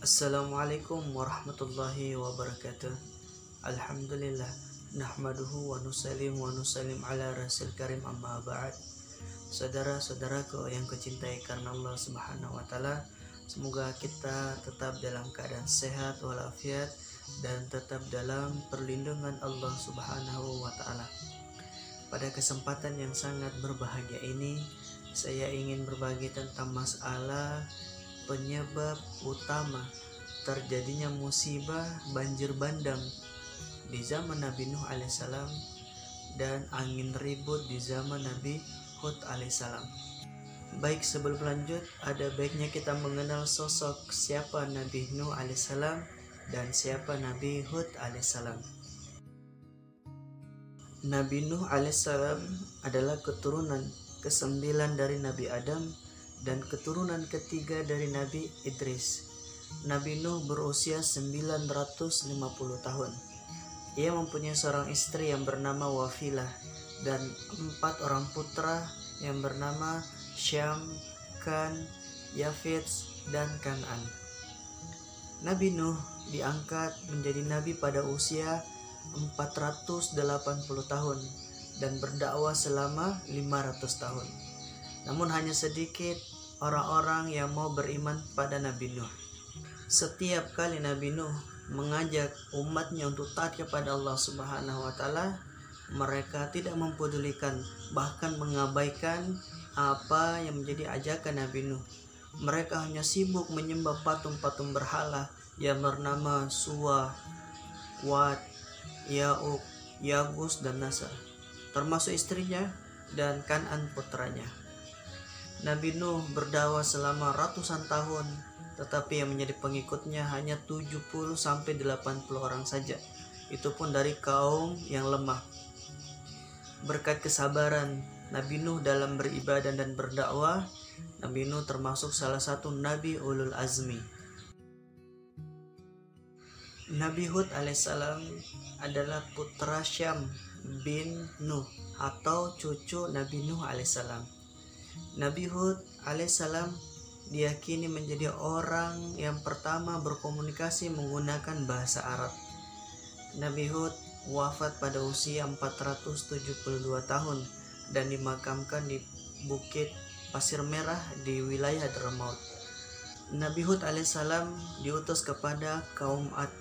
Assalamualaikum warahmatullahi wabarakatuh. Alhamdulillah nahmaduhu wa nusallim ala rasul karim amma ba'd. Saudara-saudaraku yang kucintai karena Allah Subhanahu wa taala, semoga kita tetap dalam keadaan sehat walafiat dan tetap dalam perlindungan Allah Subhanahu wa taala. Pada kesempatan yang sangat berbahagia ini, saya ingin berbagi tentang masalah penyebab utama terjadinya musibah banjir bandang di zaman Nabi Nuh alaihissalam dan angin ribut di zaman Nabi Hud alaihissalam. Baik, sebelum lanjut, ada baiknya kita mengenal sosok siapa Nabi Nuh alaihissalam dan siapa Nabi Hud alaihissalam. Nabi Nuh alaihissalam adalah keturunan ke-9 dari Nabi Adam dan keturunan ketiga dari Nabi Idris. Nabi Nuh berusia 950 tahun. Ia mempunyai seorang istri yang bernama Wafilah dan 4 orang putra yang bernama Syam, Kan, Yafits, dan Kan'an. Nabi Nuh diangkat menjadi nabi pada usia 480 tahun dan berdakwah selama 500 tahun. Namun hanya sedikit orang-orang yang mau beriman pada Nabi Nuh. Setiap kali Nabi Nuh mengajak umatnya untuk taat kepada Allah Subhanahu wa taala, mereka tidak mempedulikan, bahkan mengabaikan apa yang menjadi ajakan Nabi Nuh. Mereka hanya sibuk menyembah patung-patung berhala yang bernama Suwa, Wat, Ya'uq, Yagus, dan Nasr, termasuk istrinya dan Kan'an putranya. Nabi Nuh berdakwah selama ratusan tahun, tetapi yang menjadi pengikutnya hanya 70-80 orang saja. Itu pun dari kaum yang lemah. Berkat kesabaran Nabi Nuh dalam beribadah dan berdakwah, Nabi Nuh termasuk salah satu Nabi Ulul Azmi. Nabi Hud alaihissalam adalah putra Syam bin Nuh atau cucu Nabi Nuh alaihissalam. Nabi Hud alaihissalam diyakini menjadi orang yang pertama berkomunikasi menggunakan bahasa Arab. Nabi Hud wafat pada usia 472 tahun dan dimakamkan di Bukit Pasir Merah di wilayah Hadramaut. Nabi Hud alaihissalam diutus kepada kaum Ad.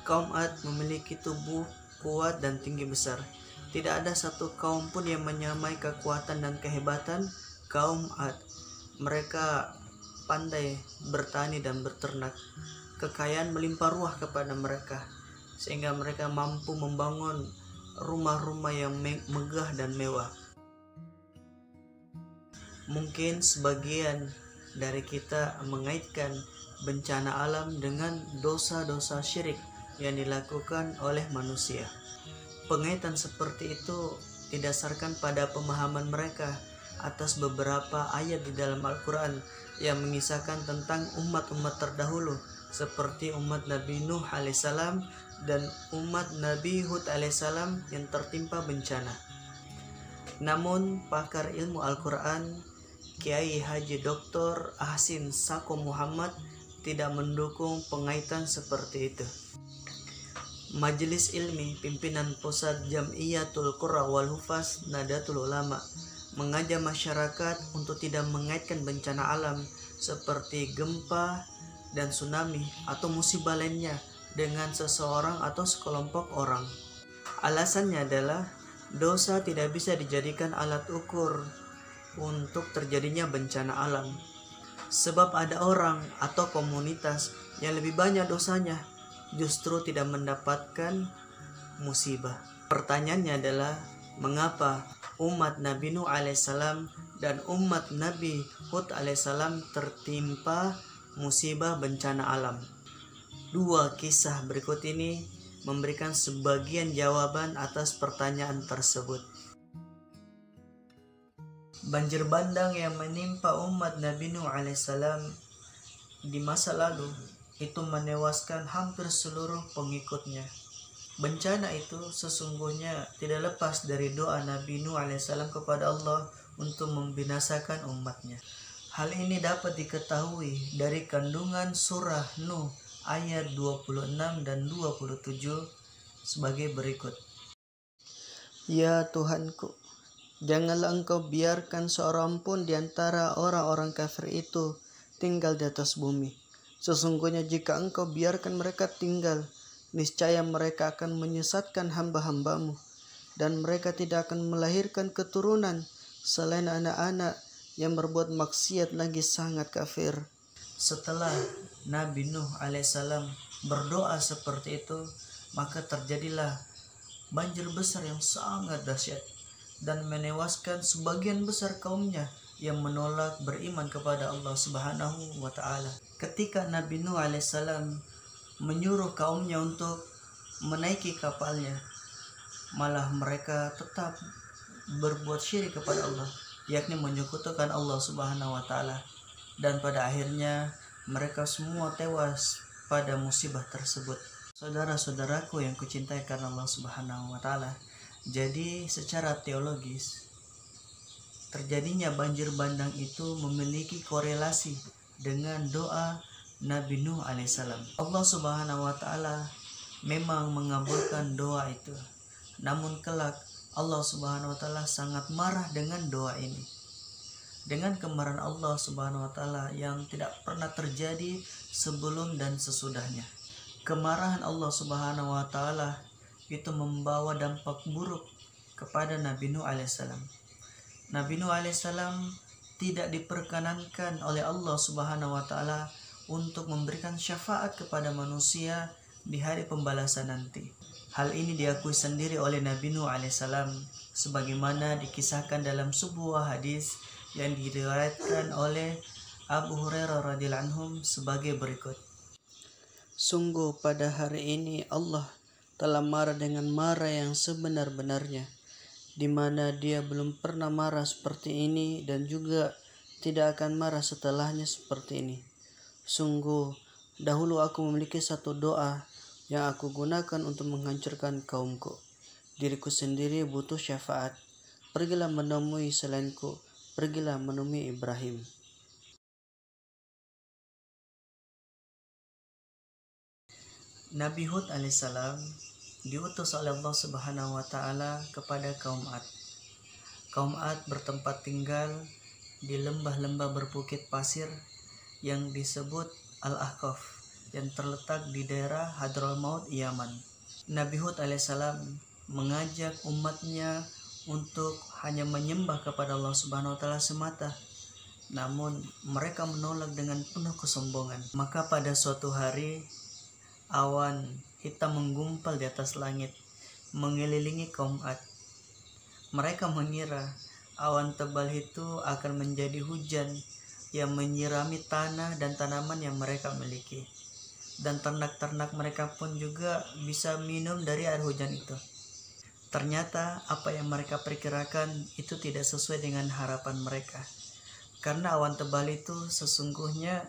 Kaum Ad memiliki tubuh kuat dan tinggi besar. Tidak ada satu kaum pun yang menyamai kekuatan dan kehebatan kaum Ad. Mereka pandai bertani dan beternak. Kekayaan melimpah ruah kepada mereka, sehingga mereka mampu membangun rumah-rumah yang megah dan mewah. Mungkin sebagian dari kita mengaitkan bencana alam dengan dosa-dosa syirik yang dilakukan oleh manusia. Pengaitan seperti itu didasarkan pada pemahaman mereka atas beberapa ayat di dalam Al-Quran yang mengisahkan tentang umat-umat terdahulu seperti umat Nabi Nuh alaihissalam dan umat Nabi Hud alaihissalam yang tertimpa bencana. Namun pakar ilmu Al-Quran Kiai Haji Dr. Ahsin Sako Muhammad tidak mendukung pengaitan seperti itu. Majelis Ilmi Pimpinan Pusat Jam'iyatul Qurra wal Hufaz Nadatul Ulama mengajak masyarakat untuk tidak mengaitkan bencana alam seperti gempa dan tsunami atau musibah lainnya dengan seseorang atau sekelompok orang. Alasannya adalah dosa tidak bisa dijadikan alat ukur untuk terjadinya bencana alam. Sebab ada orang atau komunitas yang lebih banyak dosanya justru tidak mendapatkan musibah. Pertanyaannya adalah, mengapa umat Nabi Nuh alaihissalam dan umat Nabi Hud alaihissalam tertimpa musibah bencana alam? Dua kisah berikut ini memberikan sebagian jawaban atas pertanyaan tersebut. Banjir bandang yang menimpa umat Nabi Nuh alaihissalam di masa lalu itu menewaskan hampir seluruh pengikutnya. Bencana itu sesungguhnya tidak lepas dari doa Nabi Nuh alaihissalam kepada Allah untuk membinasakan umatnya. Hal ini dapat diketahui dari kandungan surah Nuh ayat 26 dan 27 sebagai berikut. Ya Tuhanku, janganlah Engkau biarkan seorang pun di antara orang-orang kafir itu tinggal di atas bumi. Sesungguhnya jika Engkau biarkan mereka tinggal, niscaya mereka akan menyesatkan hamba-hambamu, dan mereka tidak akan melahirkan keturunan selain anak-anak yang berbuat maksiat lagi sangat kafir. Setelah Nabi Nuh alaihissalam berdoa seperti itu, maka terjadilah banjir besar yang sangat dahsyat dan menewaskan sebagian besar kaumnya yang menolak beriman kepada Allah Subhanahu wa taala. Ketika Nabi Nuh alaihissalam menyuruh kaumnya untuk menaiki kapalnya, malah mereka tetap berbuat syirik kepada Allah, yakni menyekutukan Allah Subhanahu wa taala, dan pada akhirnya mereka semua tewas pada musibah tersebut. Saudara-saudaraku yang kucintai karena Allah Subhanahu wa taala, jadi secara teologis terjadinya banjir bandang itu memiliki korelasi dengan doa Nabi Nuh alaihissalam. Allah Subhanahu wa taala memang mengabulkan doa itu, namun kelak Allah Subhanahu wa taala sangat marah dengan doa ini, dengan kemarahan Allah Subhanahu wa taala yang tidak pernah terjadi sebelum dan sesudahnya. Kemarahan Allah Subhanahu wa taala itu membawa dampak buruk kepada Nabi Nuh alaihissalam. Nabi Nuh alaihissalam tidak diperkenankan oleh Allah Subhanahu wa taala untuk memberikan syafaat kepada manusia di hari pembalasan nanti. Hal ini diakui sendiri oleh Nabi Nuh alaihissalam sebagaimana dikisahkan dalam sebuah hadis yang diriwayatkan oleh Abu Hurairah radhiyallahu anhu sebagai berikut. Sungguh pada hari ini Allah telah marah dengan marah yang sebenar-benarnya, di mana Dia belum pernah marah seperti ini dan juga tidak akan marah setelahnya seperti ini. Sungguh dahulu aku memiliki satu doa yang aku gunakan untuk menghancurkan kaumku. Diriku sendiri butuh syafaat. Pergilah menemui selainku, pergilah menemui Ibrahim. Nabi Hud alaihissalam diutus oleh Allah Subhanahu wa taala kepada kaum Ad. Kaum Ad bertempat tinggal di lembah-lembah berbukit pasir yang disebut Al-Ahqaf, yang terletak di daerah Hadramaut, Yaman. Nabi Hud alaihissalam mengajak umatnya untuk hanya menyembah kepada Allah Subhanahu wa taala semata. Namun mereka menolak dengan penuh kesombongan. Maka pada suatu hari awan hitam menggumpal di atas langit mengelilingi kaum Ad. Mereka mengira awan tebal itu akan menjadi hujan yang menyirami tanah dan tanaman yang mereka miliki, dan ternak-ternak mereka pun juga bisa minum dari air hujan itu. Ternyata apa yang mereka perkirakan itu tidak sesuai dengan harapan mereka, karena awan tebal itu sesungguhnya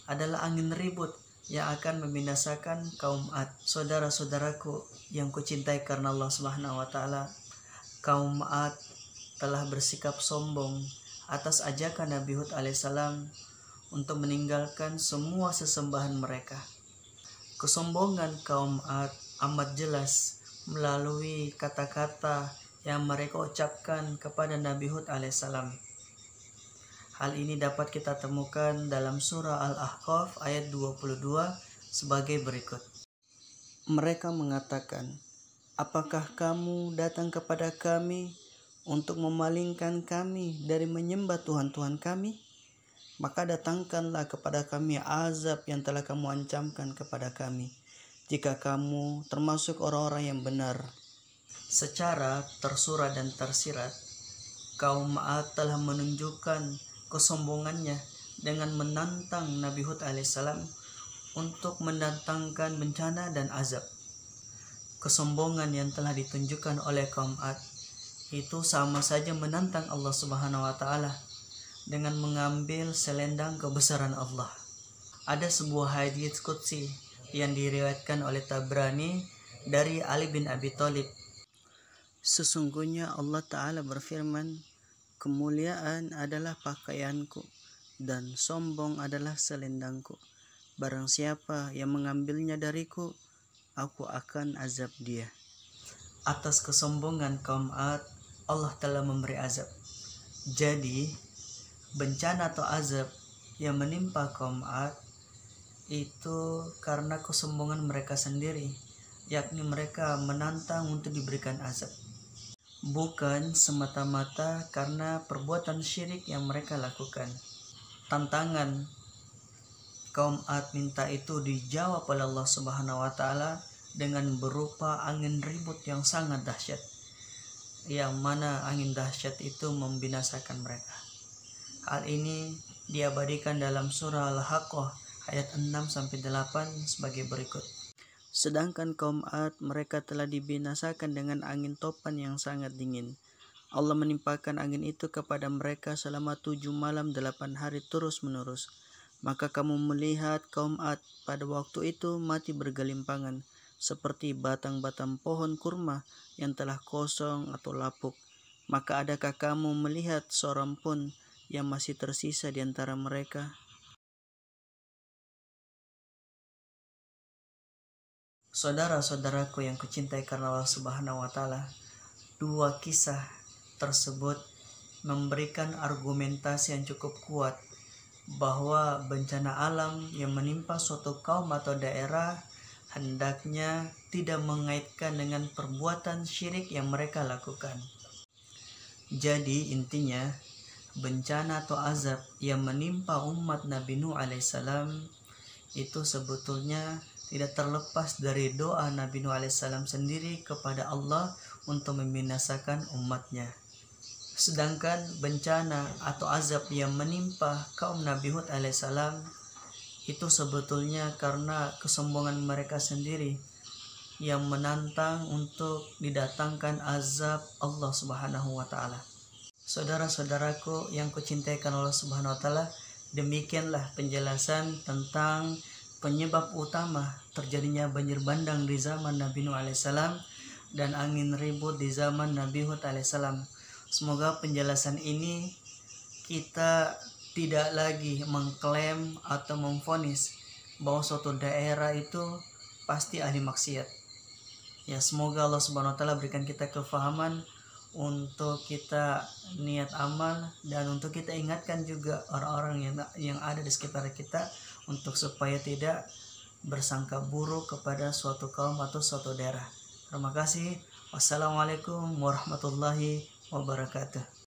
adalah angin ribut yang akan membinasakan kaum Ad. Saudara-saudaraku yang kucintai karena Allah Subhanahu wa taala, kaum Ad telah bersikap sombong atas ajakan Nabi Hud alaihissalam untuk meninggalkan semua sesembahan mereka. Kesombongan kaum Ad amat jelas melalui kata-kata yang mereka ucapkan kepada Nabi Hud alaihissalam. Hal ini dapat kita temukan dalam surah Al-Ahqaf ayat 22 sebagai berikut. Mereka mengatakan, apakah kamu datang kepada kami untuk memalingkan kami dari menyembah Tuhan-Tuhan kami? Maka datangkanlah kepada kami azab yang telah kamu ancamkan kepada kami, jika kamu termasuk orang-orang yang benar. Secara tersurat dan tersirat, kaum Ad telah menunjukkan kesombongannya dengan menantang Nabi Hud alaihissalam untuk mendatangkan bencana dan azab. Kesombongan yang telah ditunjukkan oleh kaum Ad itu sama saja menantang Allah Subhanahu wa taala dengan mengambil selendang kebesaran Allah. Ada sebuah hadits qudsi yang diriwayatkan oleh Tabrani dari Ali bin Abi Thalib. Sesungguhnya Allah Ta'ala berfirman, kemuliaan adalah pakaianku dan sombong adalah selendangku. Barang siapa yang mengambilnya dariku, aku akan azab dia. Atas kesombongan kaum Ad, Allah telah memberi azab. Jadi, bencana atau azab yang menimpa kaum Ad itu karena kesombongan mereka sendiri, yakni mereka menantang untuk diberikan azab. Bukan semata-mata karena perbuatan syirik yang mereka lakukan. Tantangan kaum Ad minta itu dijawab oleh Allah Subhanahu wa taala dengan berupa angin ribut yang sangat dahsyat, yang mana angin dahsyat itu membinasakan mereka. Hal ini diabadikan dalam surah Al-Haqqah ayat 6-8 sebagai berikut. Sedangkan kaum Ad, mereka telah dibinasakan dengan angin topan yang sangat dingin. Allah menimpakan angin itu kepada mereka selama 7 malam 8 hari terus menerus. Maka kamu melihat kaum Ad pada waktu itu mati bergelimpangan, seperti batang-batang pohon kurma yang telah kosong atau lapuk. Maka adakah kamu melihat seorang pun yang masih tersisa di antara mereka? Saudara-saudaraku yang kucintai karena Allah Subhanahu wa taala, dua kisah tersebut memberikan argumentasi yang cukup kuat bahwa bencana alam yang menimpa suatu kaum atau daerah hendaknya tidak mengaitkan dengan perbuatan syirik yang mereka lakukan. Jadi intinya, bencana atau azab yang menimpa umat Nabi Nuh alaihissalam itu sebetulnya tidak terlepas dari doa Nabi Nuh alaihissalam sendiri kepada Allah untuk membinasakan umatnya. Sedangkan bencana atau azab yang menimpa kaum Nabi Hud alaihissalam itu sebetulnya karena kesombongan mereka sendiri yang menantang untuk didatangkan azab Allah Subhanahu wa taala. Saudara-saudaraku yang kucintai karena Allah Subhanahu wa taala, demikianlah penjelasan tentang penyebab utama terjadinya banjir bandang di zaman Nabi Nuh alaihissalam dan angin ribut di zaman Nabi Hud alaihissalam. Semoga penjelasan ini kita tidak lagi mengklaim atau memvonis bahwa suatu daerah itu pasti ahli maksiat. Ya, semoga Allah Subhanahu wa taala berikan kita kefahaman untuk kita niat amal, dan untuk kita ingatkan juga orang-orang yang ada di sekitar kita untuk supaya tidak bersangka buruk kepada suatu kaum atau suatu daerah. Terima kasih. Wassalamualaikum warahmatullahi wabarakatuh.